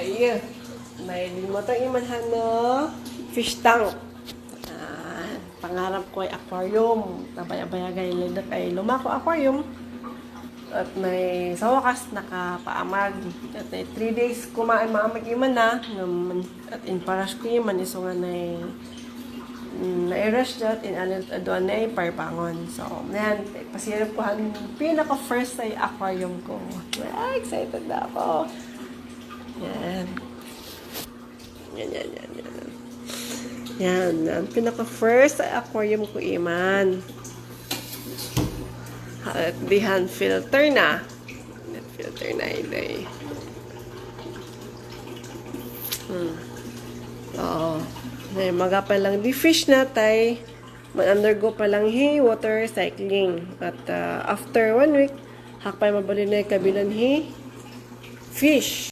Ay, may limutan imanhan no fish tank. Pangarap ko ay aquarium. Nabaya-bayagay lindak ay lumako aquarium. At may sa wakas nakapaamag. At may 3 days kumaan maamag iman na. At in paras ko iman iso nga na-rush that in alit aduan na parpangon. So, yan. Pasirap ko ang pinaka-first ay aquarium ko. Well, excited na ako. Yan. Yan. Yan. Ang pinaka-first ay aquarium ko iman. At di hand filter na. Hand filter na ilay. Oo. Maga pa lang di fish na tay. Mag-undergo pa lang water cycling. At after 1 week, hakpay mabali na yung kabilan fish.